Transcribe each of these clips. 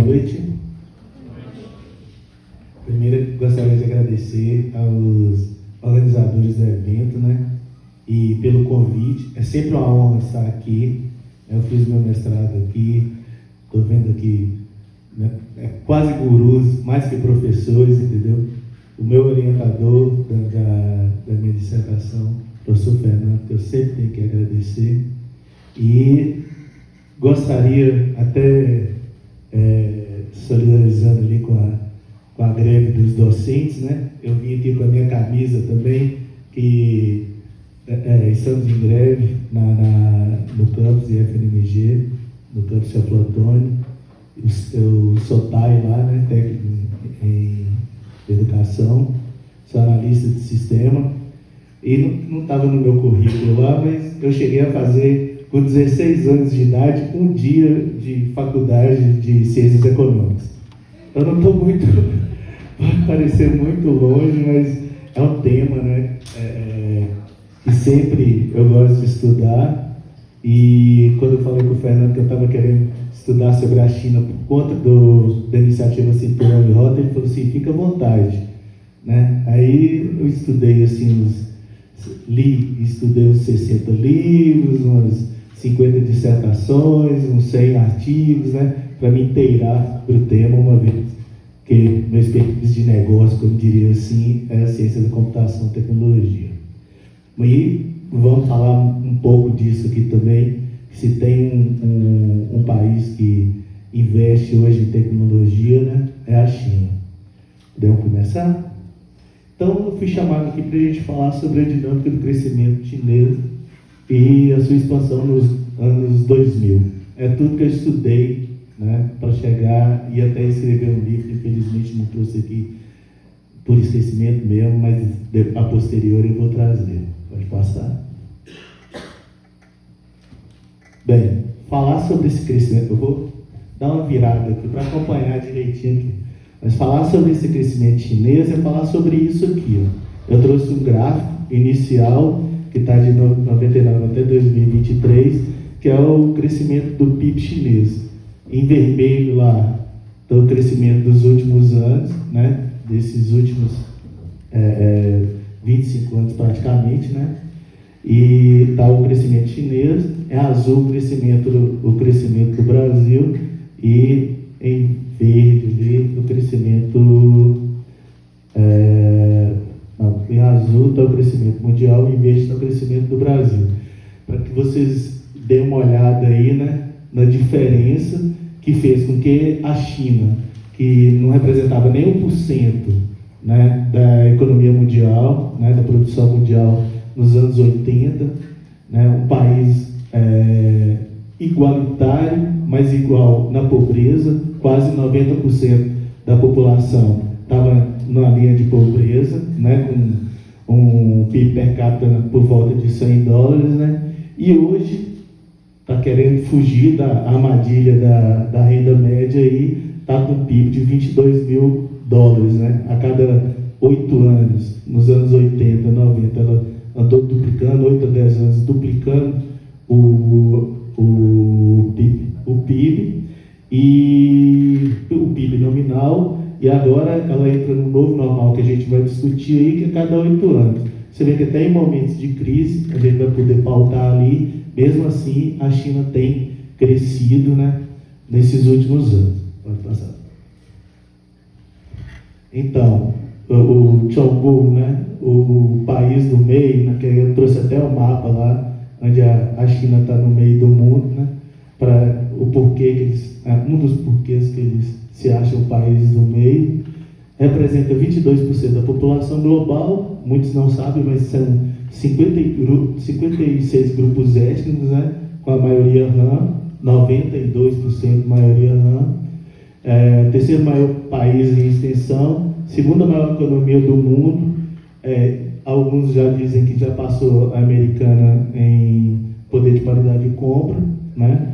noite. Primeiro, gostaria de agradecer aos organizadores do evento, né? E pelo convite. É sempre uma honra estar aqui. Eu fiz meu mestrado aqui, estou vendo aqui, né? Quase gurus, mais que professores, entendeu? O meu orientador da minha dissertação, professor Fernando, que eu sempre tenho que agradecer. E gostaria, até solidarizando ali com a greve dos docentes, né? Eu vim aqui com a minha camisa também, que estamos em greve no campus de FNMG, no campus São Antônio. Eu sou TAI lá, né? Técnico em educação, sou analista de sistema. E não estava no meu currículo lá, mas eu cheguei a fazer, com 16 anos de idade, um dia de faculdade de ciências econômicas. Eu não estou muito, pode parecer muito longe, mas é um tema, né, que sempre eu gosto de estudar. E quando eu falei com o Fernando que eu estava querendo estudar sobre a China por conta da iniciativa Cinturão e Rota, ele falou assim, fica à vontade, né? Aí eu estudei assim, estudei uns 60 livros, umas 50 dissertações, uns 100 artigos, né, para me inteirar para o tema, uma vez que meu expertise de negócio, como diria assim, é a ciência da computação e tecnologia. E vamos falar um pouco disso aqui também, que se tem um país que investe hoje em tecnologia, né, é a China. Podemos começar? Então, eu fui chamado aqui para a gente falar sobre a dinâmica do crescimento chinês e a sua expansão nos anos 2000. É tudo que eu estudei, né, para chegar e até escrever um livro, infelizmente não trouxe aqui por esquecimento mesmo, mas a posteriori eu vou trazer. Pode passar. Bem, falar sobre esse crescimento, eu vou dar uma virada aqui para acompanhar direitinho aqui. Mas falar sobre esse crescimento chinês é falar sobre isso aqui, ó. Eu trouxe um gráfico inicial que está de 99 até 2023, que é o crescimento do PIB chinês. Em vermelho lá está o crescimento dos últimos anos, né? Desses últimos 25 anos praticamente, né? E está o crescimento chinês, é azul o crescimento do Brasil, e em verde ali o crescimento, em azul está o crescimento mundial e em verde está o crescimento do Brasil. Para que vocês deem uma olhada aí, né, na diferença que fez com que a China, que não representava nem 1%, né, da economia mundial, né, da produção mundial nos anos 80, né, um país igualitário, mas igual na pobreza, quase 90% da população estava na linha de pobreza, né, com um PIB per capita por volta de $100, né, e hoje está querendo fugir da armadilha da renda média e está com um PIB de $22 mil, né, a cada 8 anos, nos anos 80, 90, ela andou duplicando, 8 a 10 anos, duplicando o PIB e o PIB nominal, e agora ela entra no novo normal que a gente vai discutir aí, que é cada 8 anos. Você vê que até em momentos de crise a gente vai poder pautar ali, mesmo assim a China tem crescido, né, nesses últimos anos. Pode passar. Então, o Chongqing, né, o país do meio, né, que eu trouxe até o mapa lá, onde a China está no meio do mundo, né, para o porquê que eles, um dos porquês que eles se acham o país do meio, representa 22% da população global, muitos não sabem, mas são 56 grupos étnicos, né, com a maioria Han, 92% maioria Han, terceiro maior país em extensão, segunda maior economia do mundo, alguns já dizem que já passou a americana em poder de paridade de compra, né?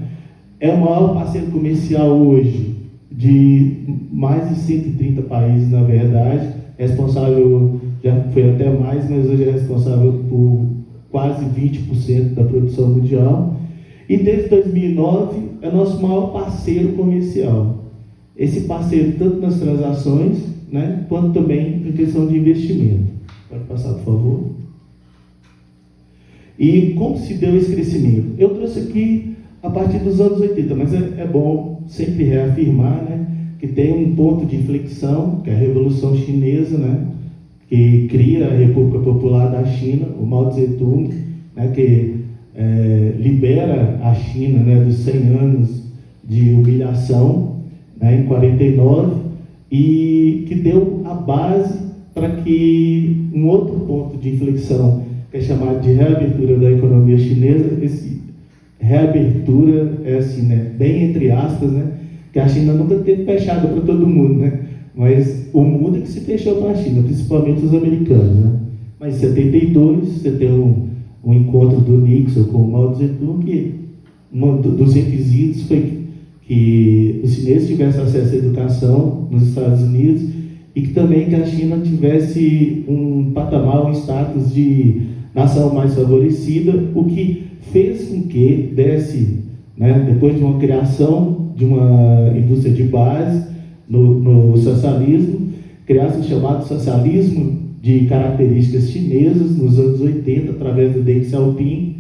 É o maior parceiro comercial hoje de mais de 130 países, na verdade, responsável, já foi até mais, mas hoje é responsável por quase 20% da produção mundial, e desde 2009 é nosso maior parceiro comercial. esse parceiro tanto nas transações, né, quanto também em questão de investimento. Pode passar, por favor. E como se deu esse crescimento? Eu trouxe aqui a partir dos anos 80, mas é bom sempre reafirmar, né, que tem um ponto de inflexão, que é a Revolução Chinesa, né, que cria a República Popular da China, o Mao Tse-tung, né, que libera a China, né, dos 100 anos de humilhação, né, em 49, e que deu a base para que um outro ponto de inflexão, que é chamado de reabertura da economia chinesa, esse reabertura é assim, né, bem entre aspas, né, que a China nunca teve fechada para todo mundo, né, mas o mundo é que se fechou para a China, principalmente os americanos, né. Mas em 72 você tem um encontro do Nixon com o Mao Tse-tung, que um dos requisitos foi que os chineses tivessem acesso à educação nos Estados Unidos e que também que a China tivesse um patamar, um status de nação mais favorecida, o que fez com que desse, né, depois de uma criação de uma indústria de base no socialismo, criasse o chamado socialismo de características chinesas nos anos 80, através do Deng Xiaoping,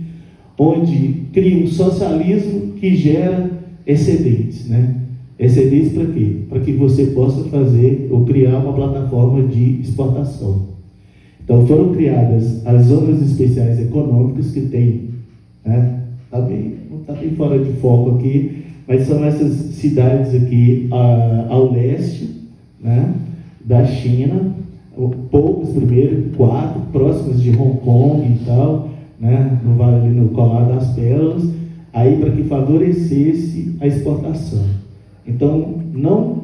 onde cria um socialismo que gera excedentes, né? Excedentes para quê? Para que você possa fazer ou criar uma plataforma de exportação. Então foram criadas as zonas especiais econômicas que tem, né? Não está bem fora de foco aqui, mas são essas cidades aqui ao leste, né, da China, poucas primeiro, 4, próximas de Hong Kong e tal, né, no Vale, no Colar das Pérolas, aí para que favorecesse a exportação. Então, não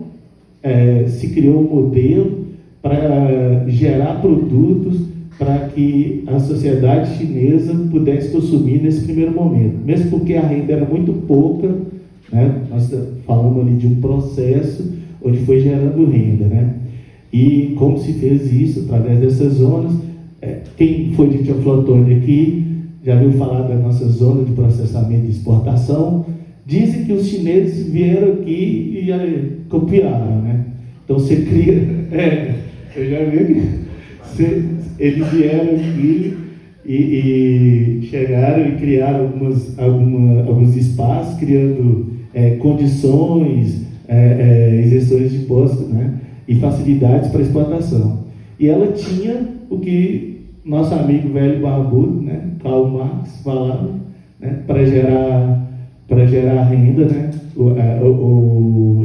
se criou um modelo para gerar produtos para que a sociedade chinesa pudesse consumir nesse primeiro momento, mesmo porque a renda era muito pouca, né? Nós falamos ali de um processo onde foi gerando renda, né? E como se fez isso através dessas zonas, quem foi de Teoflotone aqui já viu falar da nossa zona de processamento e exportação. Dizem que os chineses vieram aqui e copiaram, né? Então você cria, eu já vi que eles vieram aqui e chegaram e criaram alguns espaços, criando condições, isenções de impostos, né, e facilidades para exportação. E ela tinha o que nosso amigo velho barbudo, né, Karl Marx, falava, né, para gerar renda, né,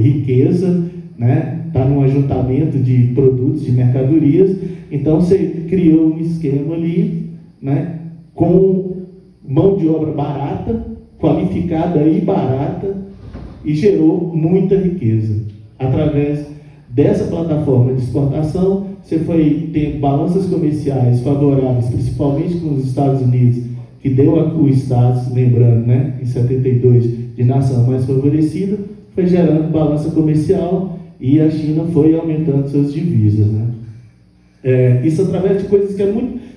riqueza, né, está num ajuntamento de produtos, de mercadorias. Então você criou um esquema ali, né, com mão de obra barata, qualificada e barata, e gerou muita riqueza. Através dessa plataforma de exportação, você foi ter balanças comerciais favoráveis, principalmente com os Estados Unidos, que deu o status, lembrando, né, em 72, de nação mais favorecida, foi gerando balança comercial e a China foi aumentando suas divisas, né? Isso através de coisas que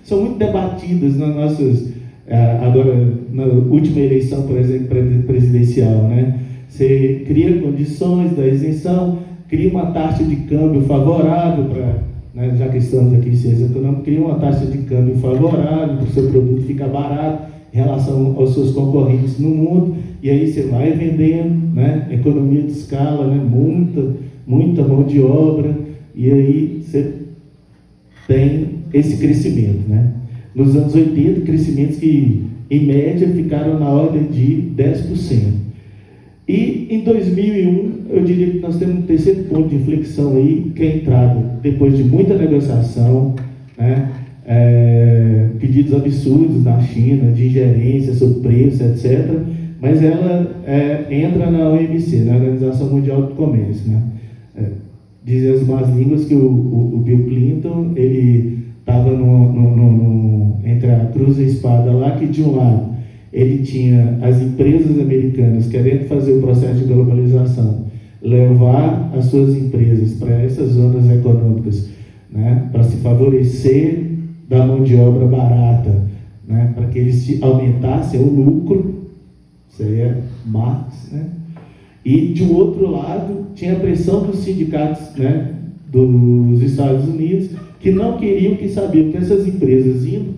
são muito debatidas nas nossas, agora na última eleição, por exemplo, presidencial, né? Você cria condições da isenção, cria uma taxa de câmbio favorável para, né, já que estamos aqui em ciência econômica, cria uma taxa de câmbio favorável para o seu produto ficar barato em relação aos seus concorrentes no mundo, e aí você vai vendendo, né, economia de escala, né, muita mão de obra, e aí você tem esse crescimento, né? Nos anos 80, crescimentos que, em média, ficaram na ordem de 10%. E em 2001, eu diria que nós temos um terceiro ponto de inflexão aí, que é a entrada, depois de muita negociação, né, pedidos absurdos na China, de ingerência sobre preço, etc., mas ela entra na OMC, na Organização Mundial do Comércio, né? Dizem as más línguas que o Bill Clinton, ele estava entre a cruz e a espada lá, que de um lado ele tinha as empresas americanas querendo fazer o processo de globalização, levar as suas empresas para essas zonas econômicas, né, para se favorecer da mão de obra barata, né, para que eles aumentassem o lucro, isso aí é Marx, né? E, de um outro lado, tinha a pressão dos sindicatos, né, dos Estados Unidos, que não queriam, que sabiam que essas empresas indo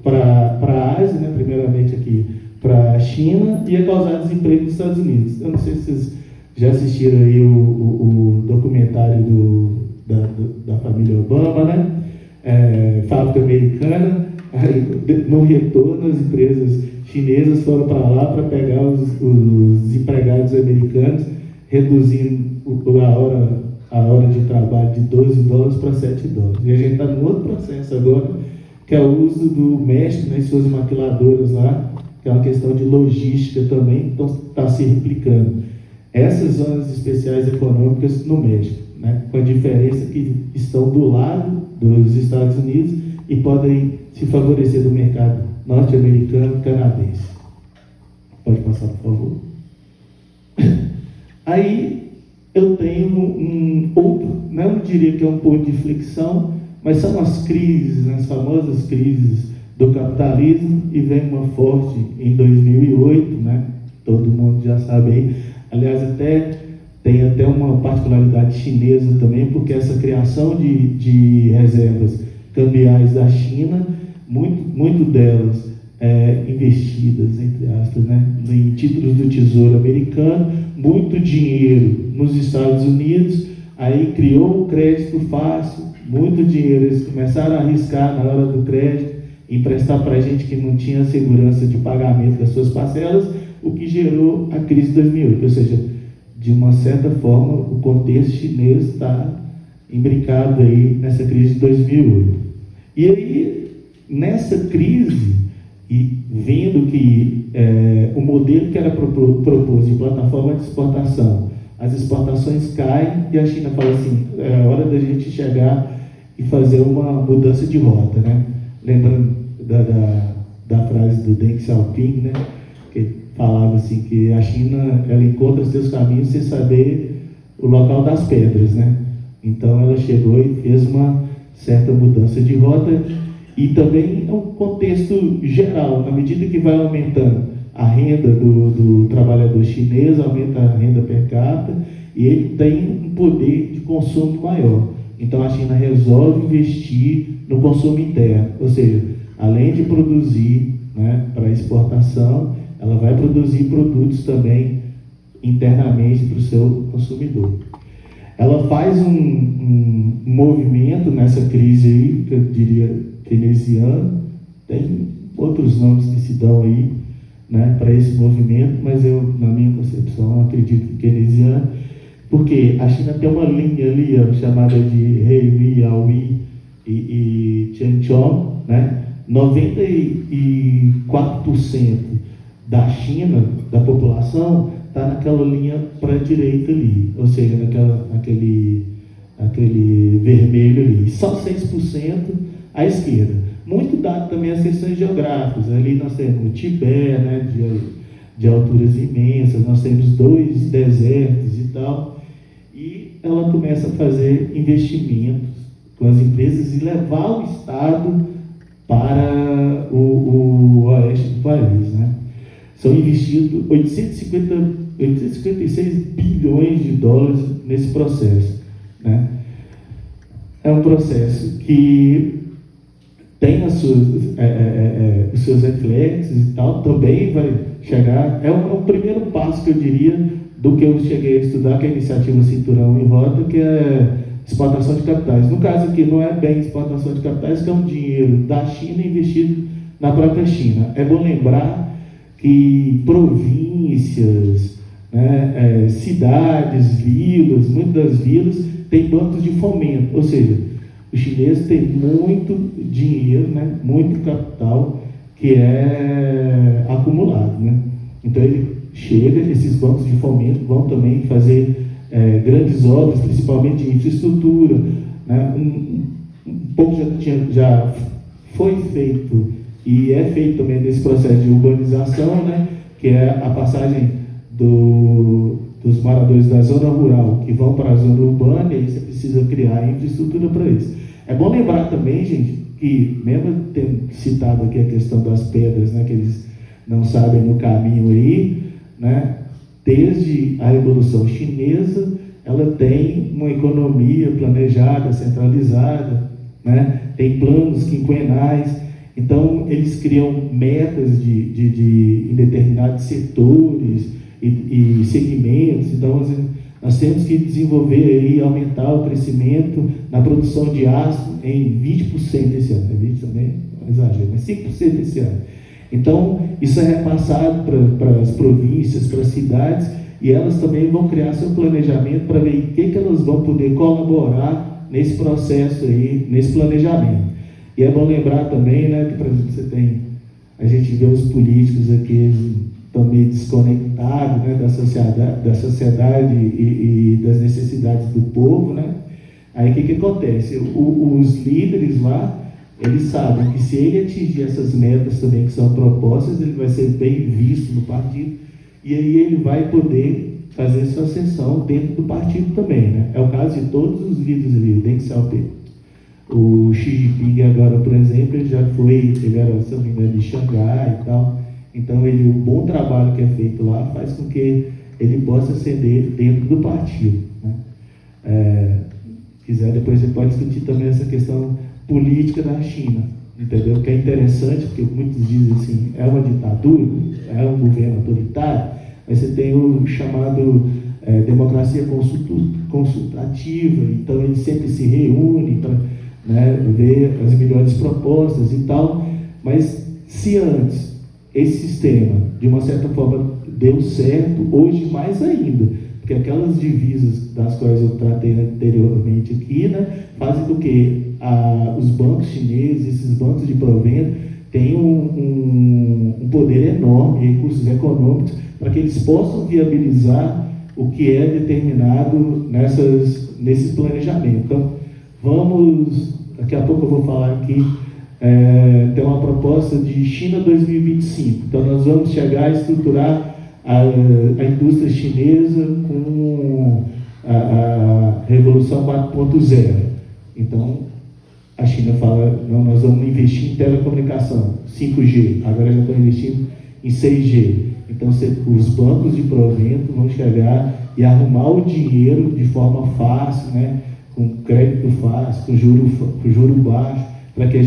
para a Ásia, né, primeiramente aqui para a China, ia causar desemprego nos Estados Unidos. Eu não sei se vocês já assistiram aí o documentário da família Obama, né? Fábrica americana. Aí, no retorno, as empresas chinesas foram para lá para pegar os empregados americanos, reduzindo a hora de trabalho de $12 para $7. E a gente está num outro processo agora, que é o uso do México nas suas maquiladoras lá, que é uma questão de logística também, então está se replicando. Essas zonas especiais econômicas no México, né, com a diferença que estão do lado dos Estados Unidos e podem se favorecer do mercado norte-americano e canadense. Pode passar, por favor. Aí eu tenho um outro, não diria que é um ponto de inflexão, mas são as crises, as famosas crises do capitalismo, e vem uma forte em 2008, né? Todo mundo já sabe aí. Aliás, tem até uma particularidade chinesa também, porque essa criação de reservas cambiais da China, muito delas investidas, entre aspas, né, em títulos do Tesouro americano, muito dinheiro nos Estados Unidos, aí criou um crédito fácil, muito dinheiro, eles começaram a arriscar na hora do crédito, emprestar para gente que não tinha segurança de pagamento das suas parcelas, o que gerou a crise de 2008, ou seja, de uma certa forma, o contexto chinês está imbricado aí nessa crise de 2008. E aí, nessa crise, e vendo que o modelo que era proposto de plataforma de exportação, as exportações caem e a China fala assim, é hora da gente chegar e fazer uma mudança de rota, né? Lembrando da frase do Deng Xiaoping, né? Que falava assim que a China, ela encontra seus caminhos sem saber o local das pedras, né? Então ela chegou e fez uma certa mudança de rota, e também é um contexto geral, na medida que vai aumentando a renda do trabalhador chinês, aumenta a renda per capita, e ele tem um poder de consumo maior. Então a China resolve investir no consumo interno, ou seja, além de produzir, né, para exportação, ela vai produzir produtos também internamente para o seu consumidor. Ela faz um movimento nessa crise aí, que eu diria keynesiano, tem outros nomes que se dão aí, né, para esse movimento, mas eu, na minha concepção, acredito que keynesiano, porque a China tem uma linha ali, chamada de Heihui, Yaoi e Tianchong, né? 94% da China, da população, está naquela linha para a direita ali, ou seja, naquele vermelho ali, só 6% à esquerda. Muito dado também as questões geográficas, ali nós temos o Tibete, né, de alturas imensas, nós temos 2 desertos e tal, e ela começa a fazer investimentos com as empresas e levar o Estado para o oeste do país, né? São investidos 856 bilhões de dólares nesse processo, né? É um processo que tem os seus reflexos e tal, também vai chegar, é um primeiro passo que eu diria do que eu cheguei a estudar, que é a iniciativa Cinturão em Rota, que é exportação de capitais. No caso aqui não é bem exportação de capitais, que é um dinheiro da China investido na própria China. É bom lembrar que províncias, né, cidades, vilas, muitas das vilas têm bancos de fomento, ou seja, os chineses têm muito dinheiro, né, muito capital que é acumulado, né? Então ele chega, esses bancos de fomento vão também fazer grandes obras, principalmente de infraestrutura, né? Um pouco já foi feito e é feito também nesse processo de urbanização, né? Que é a passagem dos moradores da zona rural que vão para a zona urbana, e aí você precisa criar infraestrutura para isso. É bom lembrar também, gente, que mesmo tendo citado aqui a questão das pedras, né, que eles não sabem no caminho aí, né, desde a Revolução Chinesa, ela tem uma economia planejada, centralizada, né? Tem planos quinquenais. Então, eles criam metas em determinados setores e segmentos. Então, nós temos que desenvolver e aumentar o crescimento na produção de aço em 20% esse ano. 20% também, não exagero, mas 5% esse ano. Então, isso é repassado para as províncias, para as cidades, e elas também vão criar seu planejamento para ver em que elas vão poder colaborar nesse processo aí, nesse planejamento. E é bom lembrar também, né, que, por exemplo, a gente vê os políticos aqui, eles estão meio desconectados, né, da sociedade e das necessidades do povo, né? Aí o que acontece? Os líderes lá, eles sabem que se ele atingir essas metas também que são propostas, ele vai ser bem visto no partido, e aí ele vai poder fazer sua ascensão dentro do partido também, né? É o caso de todos os líderes ali, o Deng Xiaoping. O Xi Jinping agora, por exemplo, ele era, se não me engano, de Xangai e tal. Então, o bom trabalho que é feito lá faz com que ele possa ascender dentro do partido, né? Quiser, depois você pode discutir também essa questão política da China, entendeu? Que é interessante, porque muitos dizem assim, é uma ditadura, é um governo autoritário, mas você tem o chamado democracia consultativa, então eles sempre se reúnem para, né, ver as melhores propostas e tal. Mas se antes esse sistema, de uma certa forma, deu certo, hoje mais ainda, porque aquelas divisas das quais eu tratei anteriormente aqui, né, fazem com que os bancos chineses, esses bancos de provento, tenham um poder enorme, recursos econômicos, para que eles possam viabilizar o que é determinado nesse planejamento. Então, daqui a pouco eu vou falar aqui, tem uma proposta de China 2025. Então, nós vamos chegar a estruturar a indústria chinesa com a Revolução 4.0. Então, a China fala, não, nós vamos investir em telecomunicação, 5G, agora já estão investindo em 6G. Então, os bancos de provento vão chegar e arrumar o dinheiro de forma fácil, né, com crédito fácil, com juro baixo, para que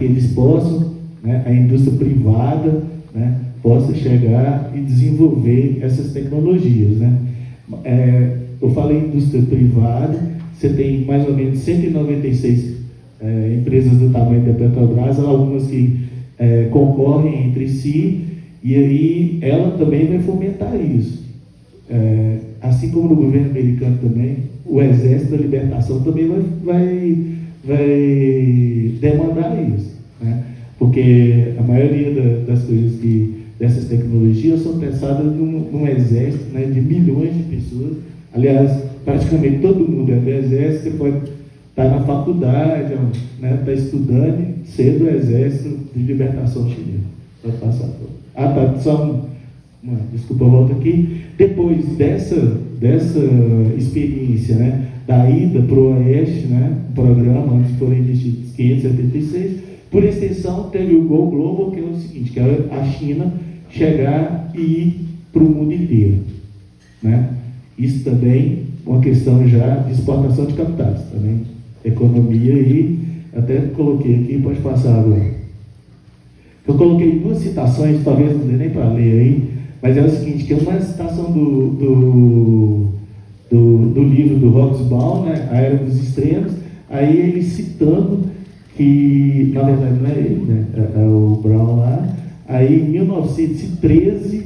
eles possam, né, a indústria privada, né, possa chegar e desenvolver essas tecnologias, né? Eu falei indústria privada, você tem mais ou menos 196 empresas do tamanho da Petrobras, algumas que concorrem entre si, e aí ela também vai fomentar isso. Assim como no governo americano também, o Exército da Libertação também vai demandar isso, né? Porque a maioria das coisas dessas tecnologias são pensadas num exército, né, de milhões de pessoas. Aliás, praticamente todo mundo é do exército. Você pode estar na faculdade, né, está estudando, ser do Exército de Libertação Chinesa. Pode passar. Tá, só desculpa, eu volto aqui. Depois dessa experiência, né, da ida para o Oeste, né, o programa, onde foram investidos 576, por extensão, teve o Go Global, que é o seguinte, que é a China chegar e ir para o mundo inteiro, né? Isso também é uma questão já de exportação de capitais, também economia, e até coloquei aqui, pode passar agora. Eu coloquei duas citações, talvez não dê nem para ler aí, mas é o seguinte, que é uma citação do livro do Hobsbawm, né, A Era dos Extremos, aí ele citando que, na verdade, não é ele, né, é o Brown lá, aí em 1913,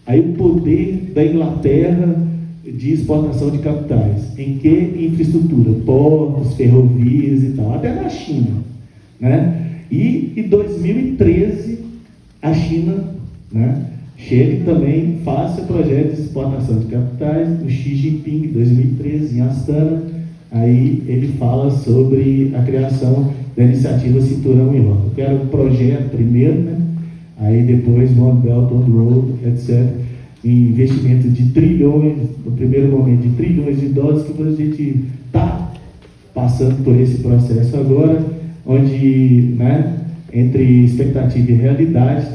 aí o poder da Inglaterra de exportação de capitais, em que infraestrutura, portos, ferrovias e tal, até na China, né? E em 2013, a China, né, chega e também faz seu projeto de exportação de capitais, o Xi Jinping, em 2013, em Astana, aí ele fala sobre a criação da iniciativa Cinturão e Rota. Eu quero um projeto primeiro, né? Aí depois One Belt, One Road, etc. Investimento de trilhões, no primeiro momento de trilhões de dólares, que a gente está passando por esse processo agora, onde, né, entre expectativa e realidade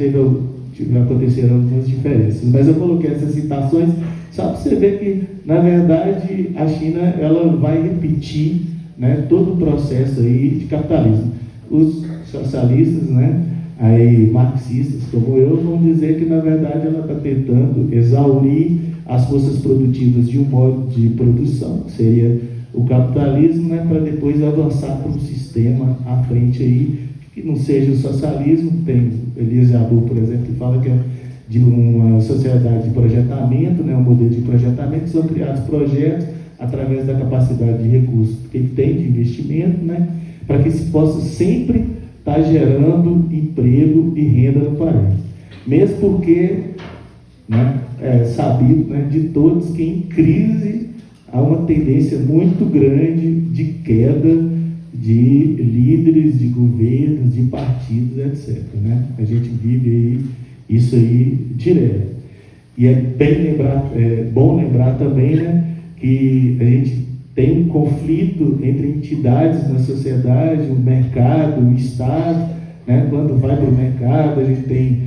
aconteceram algumas diferenças. Mas eu coloquei essas citações Só para você ver que, na verdade, a China ela vai repetir, né, todo o processo aí de capitalismo. Os socialistas, né, aí, marxistas como eu, vão dizer que, na verdade, ela está tentando exaurir as forças produtivas de um modo de produção, que seria o capitalismo, né, para depois avançar para um sistema à frente aí, que não seja o socialismo. Tem Elias Jabbour, por exemplo, que fala que é de uma sociedade de projetamento, né, um modelo de projetamento, são criados projetos através da capacidade de recursos que ele tem de investimento, né, para que se possa sempre estar gerando emprego e renda no país. Mesmo porque, né, é sabido, né, de todos que em crise há uma tendência muito grande de queda de líderes, de governos, de partidos, etc. Né? A gente vive aí, isso aí direto. E é bom lembrar também, né, que a gente tem um conflito entre entidades na sociedade, o mercado, o Estado, né? Quando vai para o mercado, a gente tem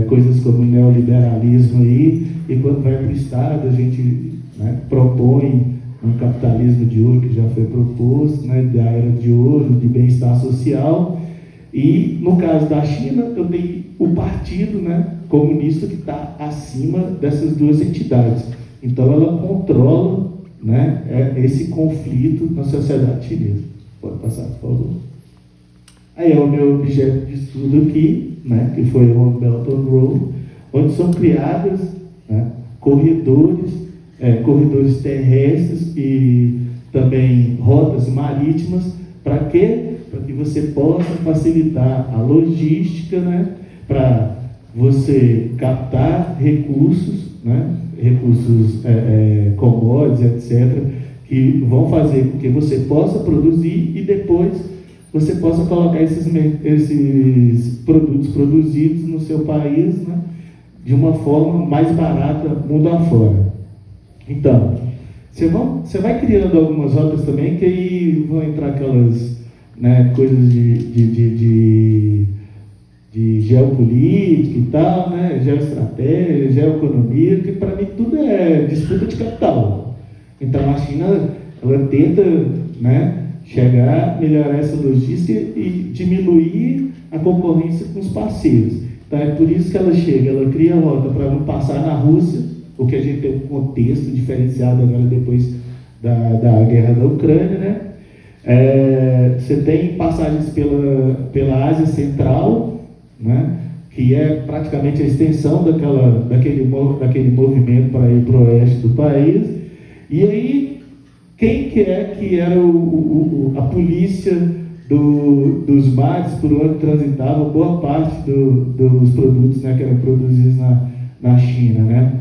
coisas como o neoliberalismo aí, e quando vai para o Estado, a gente, né, propõe um capitalismo de ouro que já foi proposto, né, da era de ouro, de bem-estar social. E no caso da China, eu tenho o partido, né, comunista que está acima dessas duas entidades. Então ela controla, né, esse conflito na sociedade chinesa. Pode passar, por favor. Aí é o meu objeto de estudo aqui, né, que foi o Belt and Road, onde são criadas, né, corredores terrestres e também rotas marítimas. Para quê? Para que você possa facilitar a logística, né, para você captar recursos, né, recursos commodities, etc., que vão fazer com que você possa produzir e depois você possa colocar esses produtos produzidos no seu país, né, de uma forma mais barata mundo afora. Então, você vai criando algumas rotas também, que aí vão entrar aquelas, né, coisas de geopolítica e tal, né, geoestratégia, geoeconomia, que para mim tudo é disputa de capital. Então a China, ela tenta, né, chegar, melhorar essa logística e diminuir a concorrência com os parceiros. Então é por isso que ela chega, ela cria a rota para não passar na Rússia, porque a gente tem um contexto diferenciado agora depois da guerra da Ucrânia, né? Você tem passagens pela Ásia Central, né, que é praticamente a extensão daquele movimento para ir para o oeste do país. E aí, quem que era a polícia dos mares por onde transitava boa parte dos produtos, né, que eram produzidos na China, né?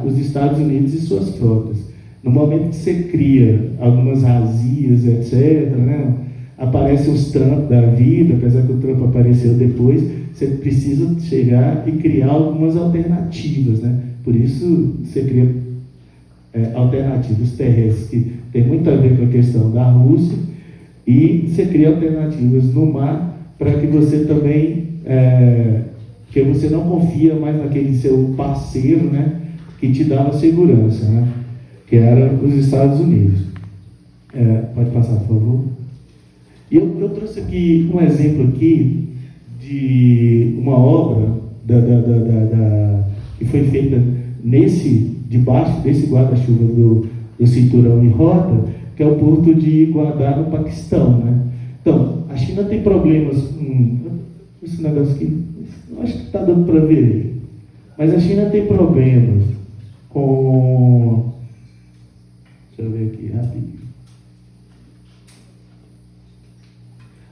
Os Estados Unidos e suas frotas. No momento que você cria algumas razias, etc., né, aparecem os Trump da vida, apesar que o Trump apareceu depois, você precisa chegar e criar algumas alternativas, né? Por isso você cria alternativas terrestres, que tem muito a ver com a questão da Rússia, e você cria alternativas no mar para que você também, que você não confia mais naquele seu parceiro, né, que te dava segurança, né, que era os Estados Unidos. Pode passar, por favor. E eu trouxe aqui um exemplo aqui de uma obra que foi feita debaixo desse guarda-chuva do Cinturão e Rota, que é o porto de Gwadar, no Paquistão, né? Então, a China tem problemas com esse negócio aqui, eu acho que está dando para ver, mas a China tem problemas com... Deixa eu ver aqui rapidinho.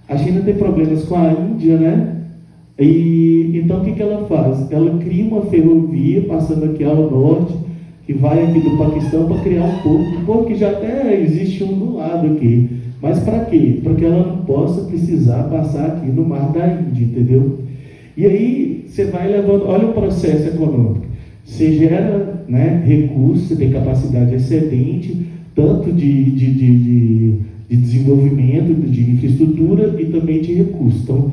A China tem problemas com a Índia, né? E então o que ela faz? Ela cria uma ferrovia passando aqui ao norte, que vai aqui do Paquistão para criar um porto que já até existe um do lado aqui. Mas para quê? Para que ela não possa precisar passar aqui no Mar da Índia, entendeu? E aí você vai levando, olha o processo econômico. Você gera, né, recursos, você tem capacidade excedente, tanto de desenvolvimento, de infraestrutura e também de recursos. Então,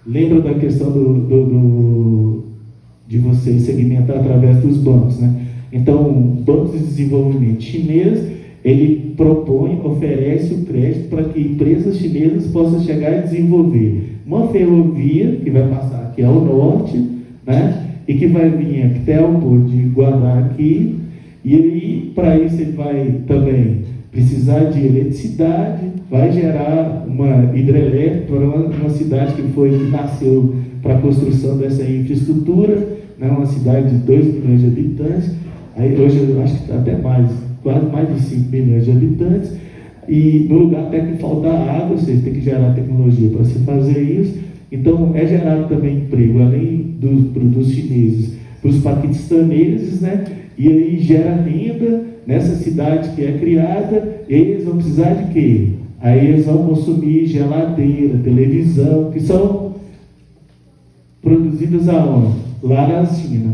lembra da questão de você segmentar através dos bancos, né? Então, bancos de desenvolvimento chinês, ele propõe, oferece o crédito para que empresas chinesas possam chegar e desenvolver uma ferrovia que vai passar aqui ao norte, né, e que vai vir até o porto de Guadalquivir, e aí, para isso, ele vai também precisar de eletricidade, vai gerar uma hidrelétrica para uma cidade que nasceu para a construção dessa infraestrutura, né, uma cidade de 2 milhões de habitantes, aí hoje eu acho que está até mais, quase mais de 5 milhões de habitantes, e no lugar até que falta água, você tem que gerar tecnologia para se fazer isso. Então é gerado também emprego, além dos chineses, para os paquistaneses, né? E aí gera renda nessa cidade que é criada, e eles vão precisar de quê? Aí eles vão consumir geladeira, televisão, que são produzidas aonde? Lá na China.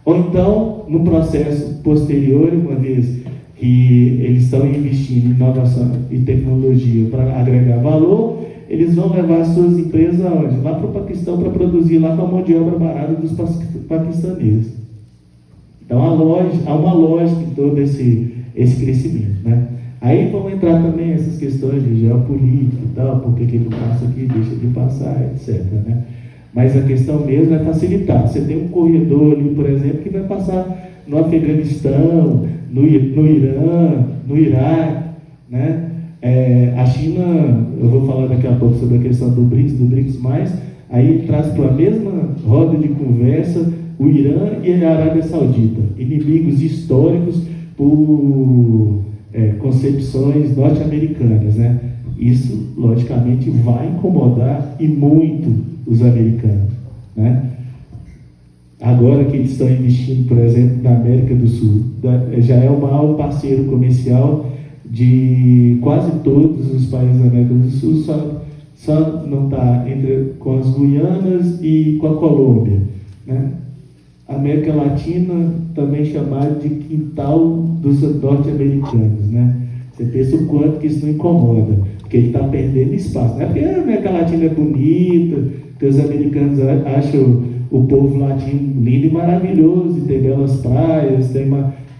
Ou então, no processo posterior, uma vez que eles estão investindo em inovação e tecnologia para agregar valor, eles vão levar suas empresas aonde? Lá para o Paquistão para produzir lá com a mão de obra barata dos paquistaneses. Então há uma lógica em todo esse crescimento, né? Aí vão entrar também essas questões de geopolítica e tal, porque que ele passa aqui, deixa de passar, etc, né? Mas a questão mesmo é facilitar. Você tem um corredor ali, por exemplo, que vai passar no Afeganistão, no Irã, no Iraque, né? A China, eu vou falar daqui a pouco sobre a questão do BRICS+, aí traz para a mesma roda de conversa o Irã e a Arábia Saudita, inimigos históricos por concepções norte-americanas, né? Isso, logicamente, vai incomodar e muito os americanos, né? Agora que eles estão investindo, por exemplo, na América do Sul, já é o maior parceiro comercial de quase todos os países da América do Sul, só não está com as Guianas e com a Colômbia, né? América Latina, também chamada de quintal dos norte-americanos, né? Você pensa o quanto que isso não incomoda, porque ele está perdendo espaço. Não é porque a América Latina é bonita, que os americanos acham o povo latino lindo e maravilhoso, e tem belas praias, tem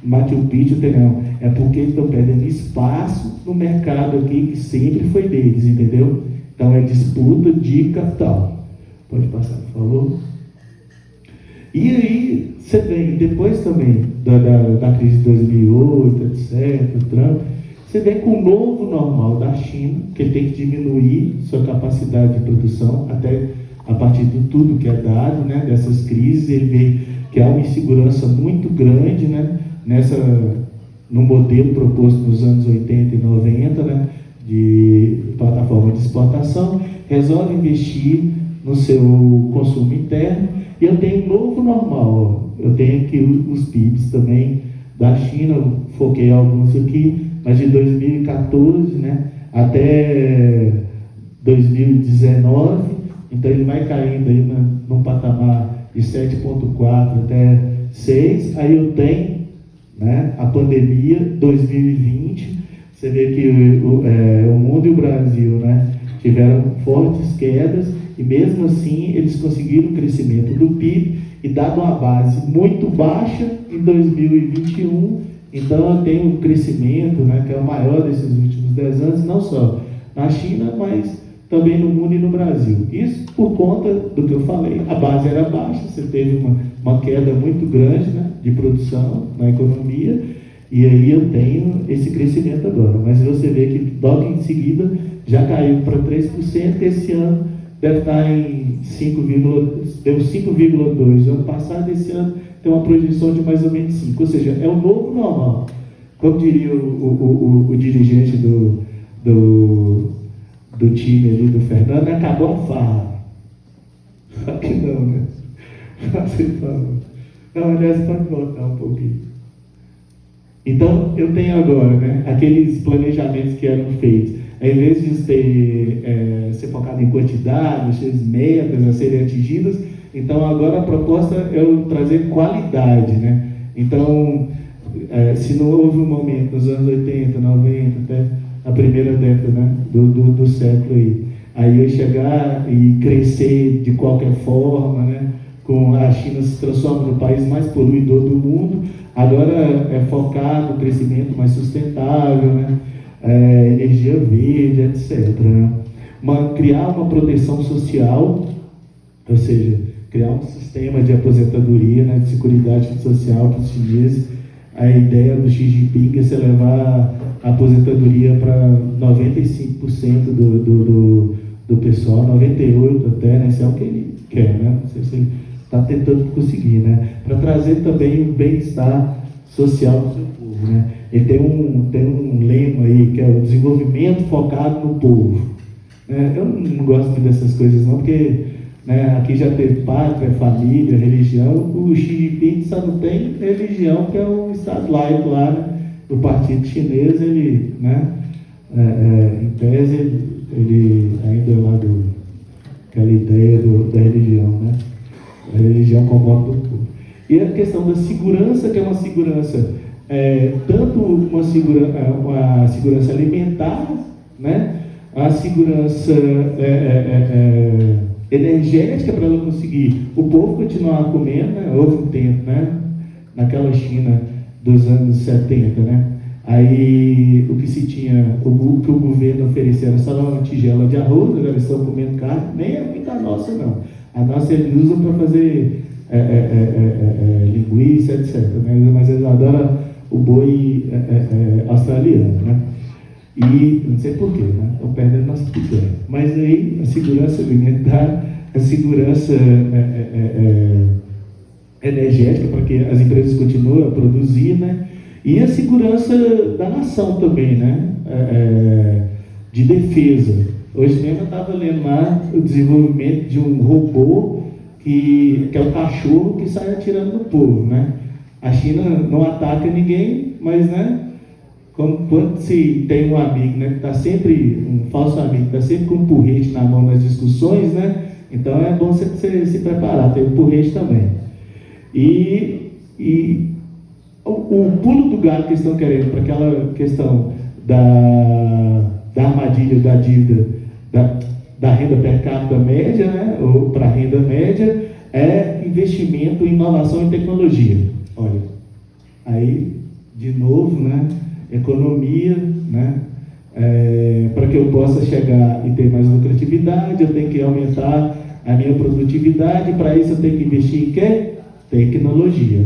Machu Picchu, não. É porque eles estão perdendo espaço no mercado aqui, que sempre foi deles, entendeu? Então é disputa de capital. Pode passar, por favor. E aí, você vem, depois também da crise de 2008, etc., Trump, você vem com o novo normal da China, que ele tem que diminuir sua capacidade de produção, até a partir de tudo que é dado, né, dessas crises, ele vê que há uma insegurança muito grande, né, no modelo proposto nos anos 80 e 90, né, de plataforma de exportação, resolve investir no seu consumo interno. E eu tenho um novo normal, eu tenho aqui os PIBs também da China, eu foquei alguns aqui, mas de 2014, né, até 2019, então ele vai caindo aí num patamar de 7,4 até 6, aí eu tenho, né, a pandemia 2020, você vê que o mundo e o Brasil, né, tiveram fortes quedas, e mesmo assim eles conseguiram o crescimento do PIB, e dado uma base muito baixa em 2021, então eu tenho um crescimento, né, que é o maior desses últimos 10 anos, não só na China, mas também no mundo e no Brasil. Isso por conta do que eu falei, a base era baixa, você teve uma queda muito grande, né, de produção na economia, e aí eu tenho esse crescimento agora. Mas você vê que logo em seguida já caiu para 3%, esse ano deve estar em 5,2%. Ano passado, esse ano, tem uma projeção de mais ou menos 5%. Ou seja, é o novo normal. Como diria o dirigente do time ali, do Fernando, acabou a farra. Só que não, né? Não, aliás, pode voltar um pouquinho. Então, eu tenho agora, né, aqueles planejamentos que eram feitos. Ao invés de ser focado em quantidade, as metas a serem atingidas, então agora a proposta é eu trazer qualidade, né? Então, se não houve um momento nos anos 80, 90, até a primeira década, né, do século aí eu chegar e crescer de qualquer forma, né, com a China se transforma no país mais poluidor do mundo, agora é focado no crescimento mais sustentável, né? Energia verde, etc. Né? Criar uma proteção social, ou seja, criar um sistema de aposentadoria, né, de seguridade social para os chineses. A ideia do Xi Jinping é se levar a aposentadoria para 95% do pessoal, 98% até, né? Isso é o que ele quer, né? Não sei se ele está tentando conseguir, né? Para trazer também o bem-estar social do seu povo, né? Ele tem um lema aí, que é o desenvolvimento focado no povo. Eu não gosto muito dessas coisas não, porque, né, aqui já teve pátria, família, religião. O Xi Jinping só não tem religião, que é o Estado laico lá, né? O Partido Chinês, ele, né, em tese, ele ainda é lá aquela ideia da religião, né? A religião como voto do povo. E a questão da segurança, que é uma segurança, tanto uma segurança alimentar, né? A segurança energética, para ela conseguir o povo continuar comendo, né? Houve um tempo, né? Naquela China dos anos 70, né? Aí o que se tinha, o que o governo oferecia era só uma tigela de arroz, agora eles estão comendo carne, nem é muita nossa não. A nossa eles usam para fazer linguiça, etc. Né? Mas eles adoram o boi australiano, né? E não sei porquê, né? Estão perdendo nossa cultura. Mas aí a segurança alimentar, a segurança energética, para que as empresas continuem a produzir, né? E a segurança da nação também, né? De defesa. Hoje mesmo eu estava lendo lá o desenvolvimento de um robô que é o cachorro que sai atirando no povo, né? A China não ataca ninguém, mas, né? Quando se tem um amigo, né, que está sempre, um falso amigo, que está sempre com um porrete na mão nas discussões, né? Então é bom você se preparar, tem o porrete também. E o pulo do gato que eles estão querendo para aquela questão da armadilha da dívida, da renda per capita média, né, ou para a renda média, é investimento em inovação e tecnologia. Olha, aí, de novo, né, economia, né, para que eu possa chegar e ter mais lucratividade, eu tenho que aumentar a minha produtividade. Para isso eu tenho que investir em quê? Tecnologia,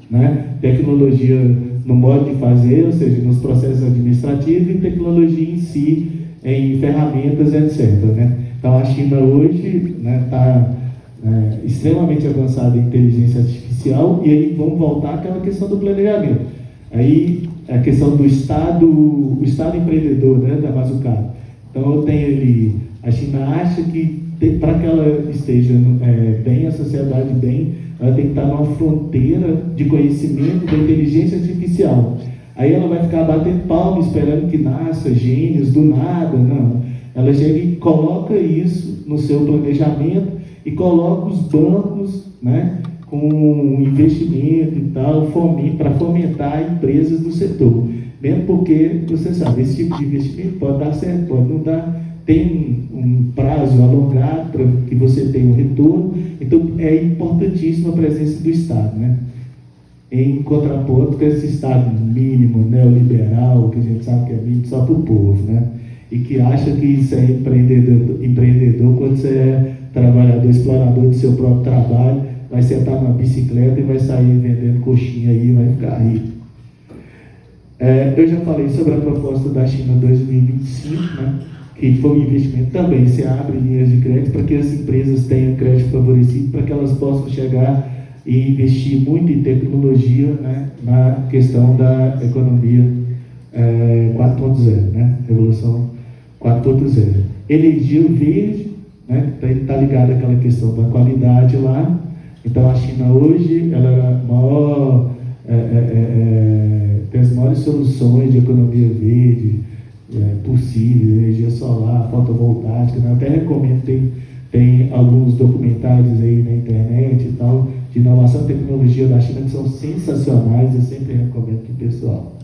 né? Tecnologia no modo de fazer, ou seja, nos processos administrativos, e tecnologia em si, em ferramentas, etc. Né? Então a China hoje está extremamente avançada em inteligência artificial, e aí vamos voltar àquela questão do planejamento. Aí a questão do o Estado empreendedor, né, da Mazzucato. Então eu tenho ali, a China acha que para que ela esteja bem, a sociedade bem, ela tem que estar numa fronteira de conhecimento da inteligência artificial. Aí ela vai ficar batendo palma, esperando que nasça gênios do nada. Não. Ela chega e coloca isso no seu planejamento e coloca os bancos, né, com investimento e tal, para fomentar empresas do setor. Mesmo porque, você sabe, esse tipo de investimento pode dar certo, pode não dar. Tem um prazo alongado para que você tenha um retorno. Então é importantíssima a presença do Estado, né? Em contraponto com esse Estado mínimo, neoliberal, que a gente sabe que é mínimo só para o povo, né? E que acha que isso é empreendedor quando você é trabalhador, explorador do seu próprio trabalho, vai sentar numa bicicleta e vai sair vendendo coxinha aí e vai ficar rico. Eu já falei sobre a proposta da China 2025, né? Que foi um investimento também. Você abre linhas de crédito para que as empresas tenham crédito favorecido, para que elas possam chegar e investir muito em tecnologia, né, na questão da economia 4.0, né, Revolução 4.0. Energia verde, né, está ligada àquela questão da qualidade lá. Então a China hoje ela é a maior, tem as maiores soluções de economia verde possíveis, energia solar, fotovoltaica, né? Até recomendo, tem alguns documentários aí na internet e tal, de inovação e tecnologia da China, que são sensacionais, eu sempre recomendo para o pessoal.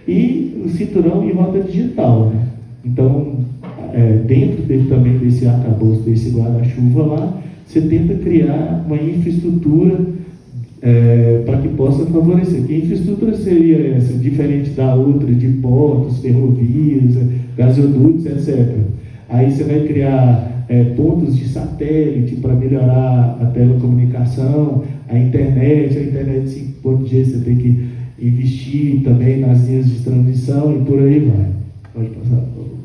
E o cinturão e rota digital, né? Então, dentro dele também desse arcabouço, desse guarda-chuva lá, você tenta criar uma infraestrutura para que possa favorecer. Que infraestrutura seria essa, diferente da outra, de portos, ferrovias, gasodutos, etc. Aí você vai criar pontos de satélite para melhorar a telecomunicação, a internet 5.G, você tem que investir também nas linhas de transmissão e por aí vai. Pode passar, por favor.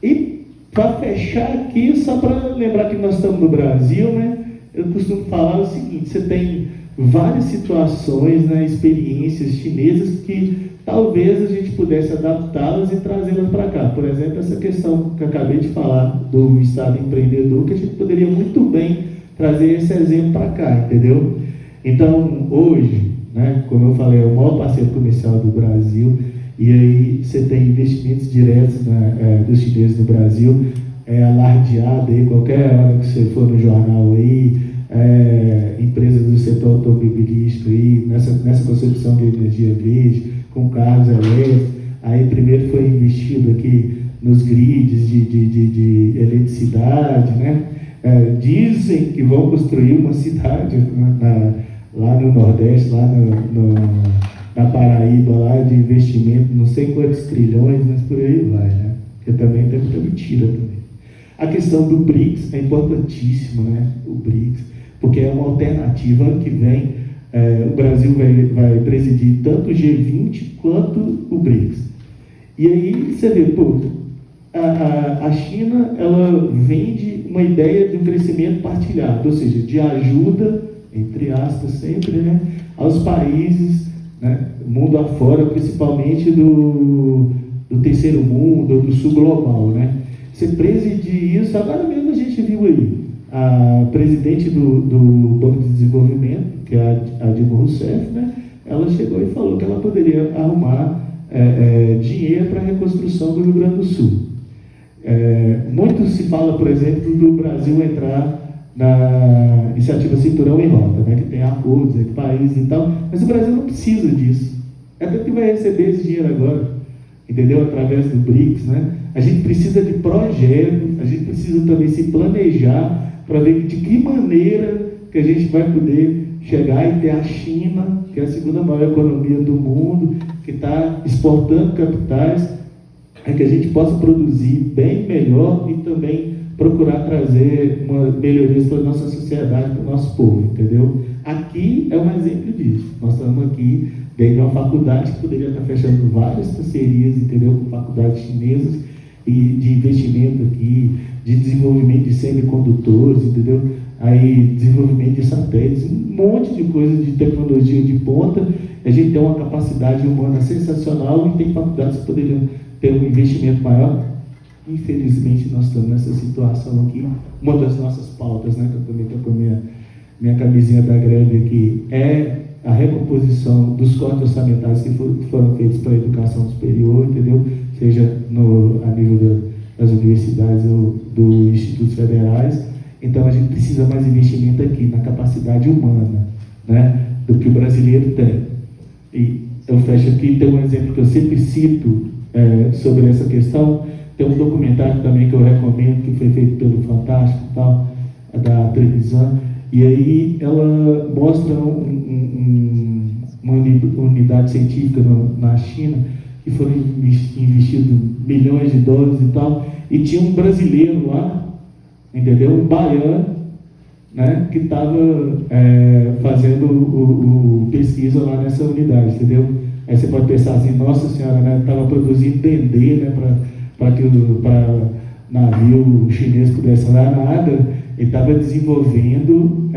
E para fechar aqui, só para lembrar que nós estamos no Brasil, né? Eu costumo falar o seguinte: você tem várias situações, né, experiências chinesas que talvez a gente pudesse adaptá-las e trazê-las para cá. Por exemplo, essa questão que eu acabei de falar do Estado empreendedor, que a gente poderia muito bem trazer esse exemplo para cá, entendeu? Então, hoje, né, como eu falei, é o maior parceiro comercial do Brasil, e aí você tem investimentos diretos, né, dos chineses no Brasil, alardeado aí, qualquer hora que você for no jornal aí, empresas do setor automobilístico aí, nessa concepção de energia verde, com carros elétricos. Aí primeiro foi investido aqui nos grids de eletricidade, né? Dizem que vão construir uma cidade lá no Nordeste, lá na Paraíba, lá de investimento, não sei quantos trilhões, mas por aí vai, né? Porque também tem muita mentira também. A questão do BRICS é importantíssima, né? O BRICS, porque é uma alternativa. Ano que vem, o Brasil vai presidir tanto o G20 quanto o BRICS. E aí você vê, a China, ela vende uma ideia de um crescimento partilhado, ou seja, de ajuda, entre aspas sempre, né, aos países, né, mundo afora, principalmente do terceiro mundo, ou do sul global, né. Você preside isso. Agora mesmo a gente viu aí a presidente do Banco de Desenvolvimento, que é a Dilma Rousseff, né, ela chegou e falou que ela poderia arrumar dinheiro para a reconstrução do Rio Grande do Sul. Muito se fala, por exemplo, do Brasil entrar na iniciativa Cinturão em Rota, né, que tem acordos entre países e tal, mas o Brasil não precisa disso. Até que vai receber esse dinheiro agora, entendeu? Através do BRICS, né? A gente precisa de projetos, a gente precisa também se planejar para ver de que maneira que a gente vai poder chegar e ter a China, que é a segunda maior economia do mundo, que está exportando capitais, que a gente possa produzir bem melhor e também procurar trazer melhorias para a nossa sociedade, para o nosso povo, entendeu? Aqui é um exemplo disso. Nós estamos aqui dentro de uma faculdade que poderia estar fechando várias parcerias, entendeu, com faculdades chinesas, e de investimento aqui, de desenvolvimento de semicondutores, entendeu? Aí, desenvolvimento de satélites, um monte de coisa de tecnologia de ponta. A gente tem uma capacidade humana sensacional e tem faculdades que poderiam ter um investimento maior. Infelizmente, nós estamos nessa situação aqui. Uma das nossas pautas, né, que eu também estou com a minha camisinha da greve aqui, é a recomposição dos cortes orçamentários que foram feitos para a educação superior, entendeu? Seja a nível das universidades ou dos institutos federais. Então, a gente precisa mais investimento aqui, na capacidade humana, né, do que o brasileiro tem. E eu fecho aqui, tem um exemplo que eu sempre cito sobre essa questão. Tem um documentário também que eu recomendo, que foi feito pelo Fantástico e tal, da televisão, e aí ela mostra uma unidade científica na China, que foram investidos milhões de dólares e tal, e tinha um brasileiro lá, entendeu? Um baiano, né, que estava fazendo pesquisa lá nessa unidade, entendeu? Aí você pode pensar assim, nossa senhora, né, estava produzindo dendê, né, para navio chinês pudesse andar na água. Ele estava desenvolvendo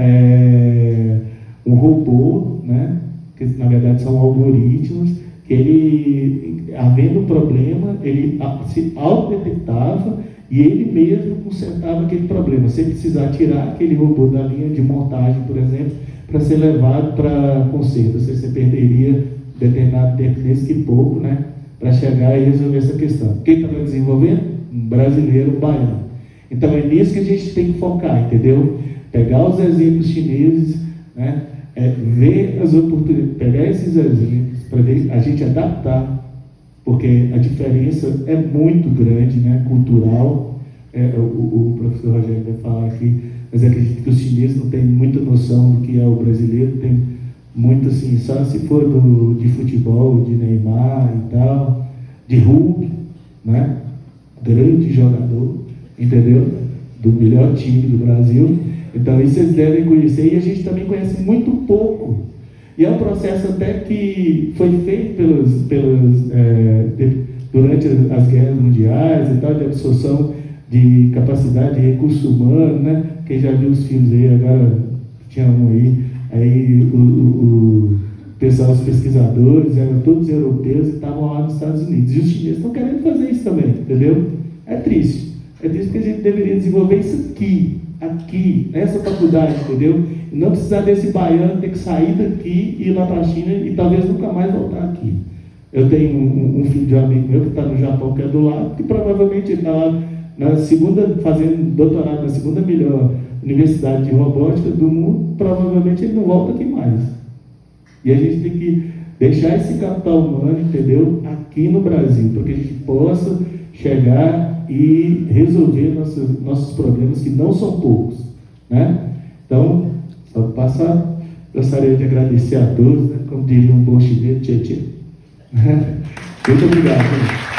um robô, né, que na verdade são algoritmos, que ele, havendo um problema, ele se autodetectava e ele mesmo consertava aquele problema, sem precisar tirar aquele robô da linha de montagem, por exemplo, para ser levado para conserto. Você perderia determinado tempo, nesse que pouco, né, para chegar e resolver essa questão. Quem estava desenvolvendo? Um brasileiro, um baiano. Então é nisso que a gente tem que focar, entendeu? Pegar os exemplos chineses, né, ver as oportunidades, pegar esses exemplos para ver, a gente adaptar, porque a diferença é muito grande, né, cultural, o professor Rogério vai falar aqui, mas acredito que os chineses não têm muita noção do que é o brasileiro, tem muito assim, só se for de futebol, de Neymar e tal, de Hulk, né? Grande jogador, entendeu? Do melhor time do Brasil. Então isso vocês devem conhecer, e a gente também conhece muito pouco. E é um processo até que foi feito durante as guerras mundiais e tal, de absorção de capacidade de recurso humano, né? Quem já viu os filmes aí, agora tinha um aí o pessoal, os pesquisadores, eram todos europeus e estavam lá nos Estados Unidos. E os chineses estão querendo fazer isso também, entendeu? É triste. É triste porque a gente deveria desenvolver isso aqui, nessa faculdade, entendeu? E não precisar desse baiano ter que sair daqui e ir lá para a China e talvez nunca mais voltar aqui. Eu tenho um filho de um amigo meu que está no Japão, que é do lado, que provavelmente ele está lá fazendo doutorado na segunda melhor universidade de robótica do mundo, provavelmente ele não volta aqui mais. E a gente tem que deixar esse capital humano, entendeu, aqui no Brasil, para que a gente possa chegar e resolver nossos problemas, que não são poucos, né? Então, só gostaria de agradecer a todos, né? Como diria um bom chinês, tchê, tchê. Muito obrigado.